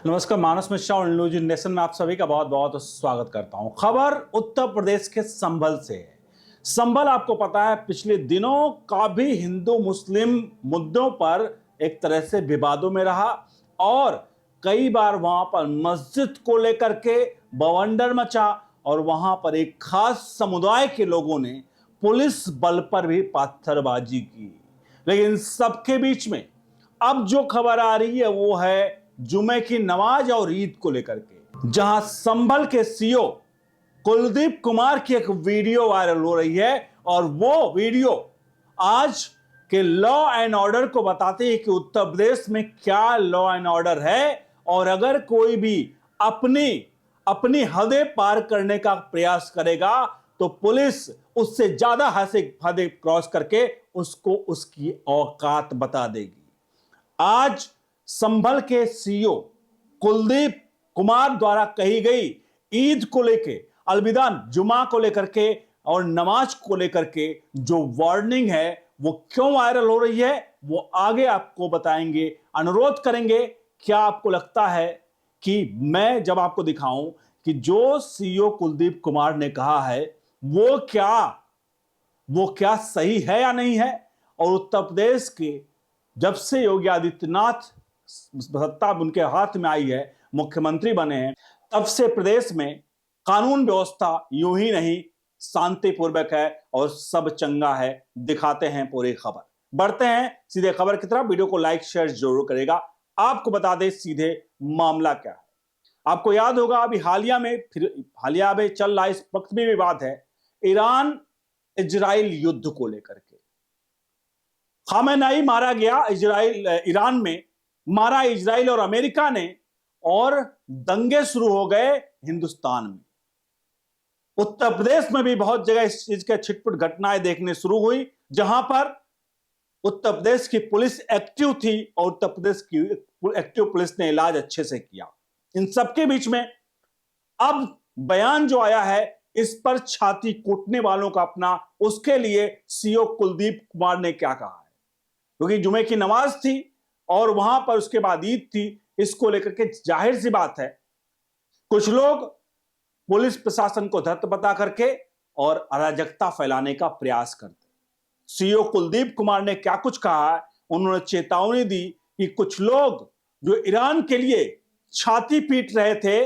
नमस्कार, मानस मिश्रा और news nation में आप सभी का बहुत बहुत स्वागत करता हूं। खबर उत्तर प्रदेश के संभल से है। संभल आपको पता है पिछले दिनों काफी हिंदू मुस्लिम मुद्दों पर एक तरह से विवादों में रहा और कई बार वहां पर मस्जिद को लेकर के बवंडर मचा और वहां पर एक खास समुदाय के लोगों ने पुलिस बल पर भी पत्थरबाजी की। लेकिन सबके बीच में अब जो खबर आ रही है वो है जुमे की नमाज और ईद को लेकर के, जहां संभल के सीओ कुलदीप कुमार की एक वीडियो वायरल हो रही है और वो वीडियो आज के लॉ एंड ऑर्डर को बताते हैं कि उत्तर प्रदेश में क्या लॉ एंड ऑर्डर है और अगर कोई भी अपनी अपनी हदें पार करने का प्रयास करेगा तो पुलिस उससे ज्यादा हदें क्रॉस करके उसको उसकी औकात बता देगी। आज संभल के सीईओ कुलदीप कुमार द्वारा कही गई ईद को लेके, अलविदा जुमा को लेकर के और नमाज को लेकर के जो वार्निंग है वो क्यों वायरल हो रही है वो आगे आपको बताएंगे। अनुरोध करेंगे, क्या आपको लगता है कि मैं जब आपको दिखाऊं कि जो सीईओ कुलदीप कुमार ने कहा है वो क्या सही है या नहीं है? और उत्तर प्रदेश के जब से योगी आदित्यनाथ सत्ता उनके हाथ में आई है, मुख्यमंत्री बने हैं, तब से प्रदेश में कानून व्यवस्था यूं ही नहीं शांतिपूर्वक है और सब चंगा है। दिखाते हैं पूरी खबर, बढ़ते हैं सीधे खबर की तरफ। वीडियो को लाइक शेयर जरूर करेगा। आपको बता दें सीधे मामला क्या है। आपको याद होगा अभी हालिया में चल रहा इस वक्त भी विवाद है ईरान इजराइल युद्ध को लेकर के। खामेनेई मारा गया ईरान में, मारा इजराइल और अमेरिका ने, और दंगे शुरू हो गए हिंदुस्तान में। उत्तर प्रदेश में भी बहुत जगह इस चीज के छिटपुट घटनाएं देखने शुरू हुई, जहां पर उत्तर प्रदेश की पुलिस एक्टिव थी और उत्तर प्रदेश की एक्टिव पुलिस ने इलाज अच्छे से किया। इन सबके बीच में अब बयान जो आया है इस पर छाती कूटने वालों का अपना, उसके लिए सीईओ कुलदीप कुमार ने क्या कहा है, क्योंकि जुमे की नमाज थी और वहां पर उसके बाद ईद थी। इसको लेकर के जाहिर सी बात है कुछ लोग पुलिस प्रशासन को धत्त बता करके और अराजकता फैलाने का प्रयास करते। सीईओ कुलदीप कुमार ने क्या कुछ कहा है, उन्होंने चेतावनी दी कि कुछ लोग जो ईरान के लिए छाती पीट रहे थे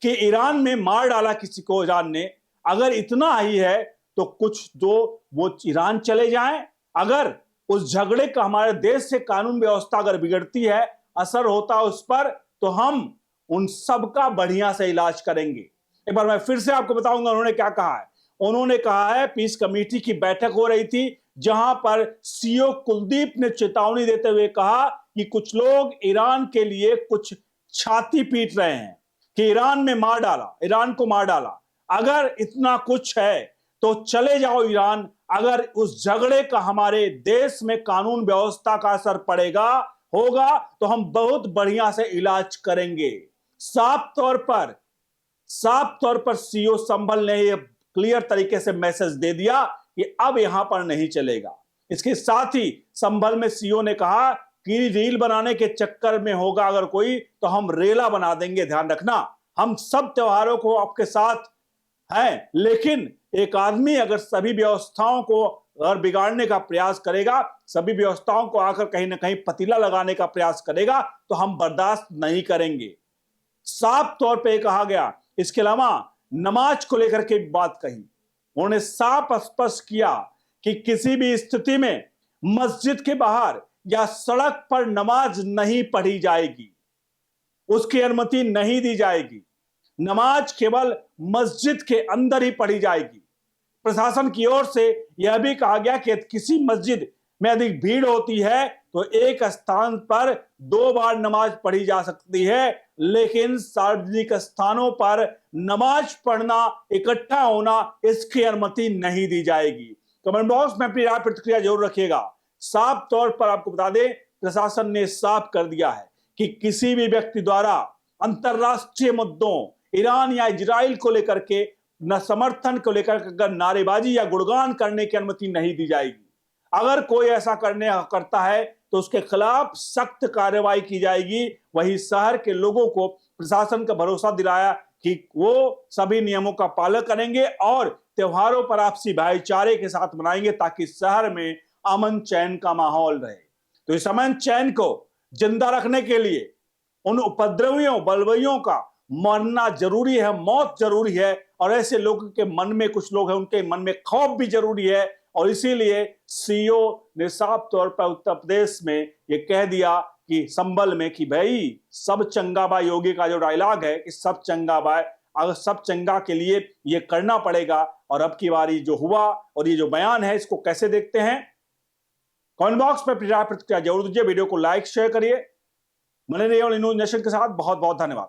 कि ईरान में मार डाला किसी को ईरान ने, अगर इतना ही है तो कुछ दो वो ईरान चले जाएं। अगर उस झगड़े का हमारे देश से कानून व्यवस्था अगर बिगड़ती है, असर होता है उस पर, तो हम उन सब का बढ़िया से इलाज करेंगे। एक बार मैं फिर से आपको बताऊंगा उन्होंने क्या कहा है। उन्होंने कहा है पीस कमेटी की बैठक हो रही थी जहां पर सीईओ कुलदीप ने चेतावनी देते हुए कहा कि कुछ लोग ईरान के लिए कुछ छाती पीट रहे हैं कि ईरान में मार डाला, ईरान को मार डाला। अगर इतना कुछ है तो चले जाओ ईरान। अगर उस झगड़े का हमारे देश में कानून व्यवस्था का असर पड़ेगा होगा तो हम बहुत बढ़िया से इलाज करेंगे। साफ तौर पर सीईओ संभल ने यह क्लियर तरीके से मैसेज दे दिया कि अब यहां पर नहीं चलेगा। इसके साथ ही संभल में सीईओ ने कहा कि रील बनाने के चक्कर में होगा अगर कोई तो हम रेला बना देंगे। ध्यान रखना, हम सब त्योहारों को आपके साथ हैं, लेकिन एक आदमी अगर सभी व्यवस्थाओं को अगर बिगाड़ने का प्रयास करेगा, सभी व्यवस्थाओं को आकर कहीं ना कहीं पतीला लगाने का प्रयास करेगा तो हम बर्दाश्त नहीं करेंगे। साफ तौर पे कहा गया। इसके अलावा नमाज को लेकर के बात कही, उन्होंने साफ स्पष्ट किया कि किसी भी स्थिति में मस्जिद के बाहर या सड़क पर नमाज नहीं पढ़ी जाएगी, उसकी अनुमति नहीं दी जाएगी। नमाज केवल मस्जिद के अंदर ही पढ़ी जाएगी। प्रशासन की ओर से यह भी कहा गया कि किसी मस्जिद में अधिक भीड़ होती है तो एक स्थान पर 2 बार नमाज पढ़ी जा सकती है, लेकिन सार्वजनिक स्थानों पर नमाज पढ़ना, इकट्ठा होना, इसकी अनुमति नहीं दी जाएगी। कमेंट बॉक्स में अपनी राय प्रतिक्रिया जरूर रखिएगा। साफ तौर पर आपको बता दें प्रशासन ने साफ कर दिया है कि किसी भी व्यक्ति द्वारा अंतरराष्ट्रीय मुद्दों ईरान या इजराइल को लेकर के न समर्थन को लेकर अगर नारेबाजी या गुणगान करने की अनुमति नहीं दी जाएगी। अगर कोई ऐसा करता है तो उसके खिलाफ सख्त कार्रवाई की जाएगी। वही शहर के लोगों को प्रशासन का भरोसा दिलाया कि वो सभी नियमों का पालन करेंगे और त्योहारों पर आपसी भाईचारे के साथ मनाएंगे ताकि शहर में अमन चैन का माहौल रहे। तो इस अमन चैन को जिंदा रखने के लिए उन उपद्रवियों बलवइयों का मरना जरूरी है, मौत जरूरी है। और ऐसे लोगों के मन में, कुछ लोग हैं उनके मन में खौफ भी जरूरी है। और इसीलिए सीओ ने साफ तौर पर उत्तर प्रदेश में ये कह दिया कि संभल में कि भाई सब चंगा बा, योगी का जो डायलॉग है कि सब चंगा बा, अगर सब चंगा के लिए ये करना पड़ेगा। और अब की बारी जो हुआ और ये जो बयान है इसको कैसे देखते हैं, कमेंट बॉक्स में प्रतिक्रिया जरूर दीजिए। वीडियो को लाइक शेयर करिए। बने रहिए न्यूज नेशन के साथ। बहुत बहुत धन्यवाद।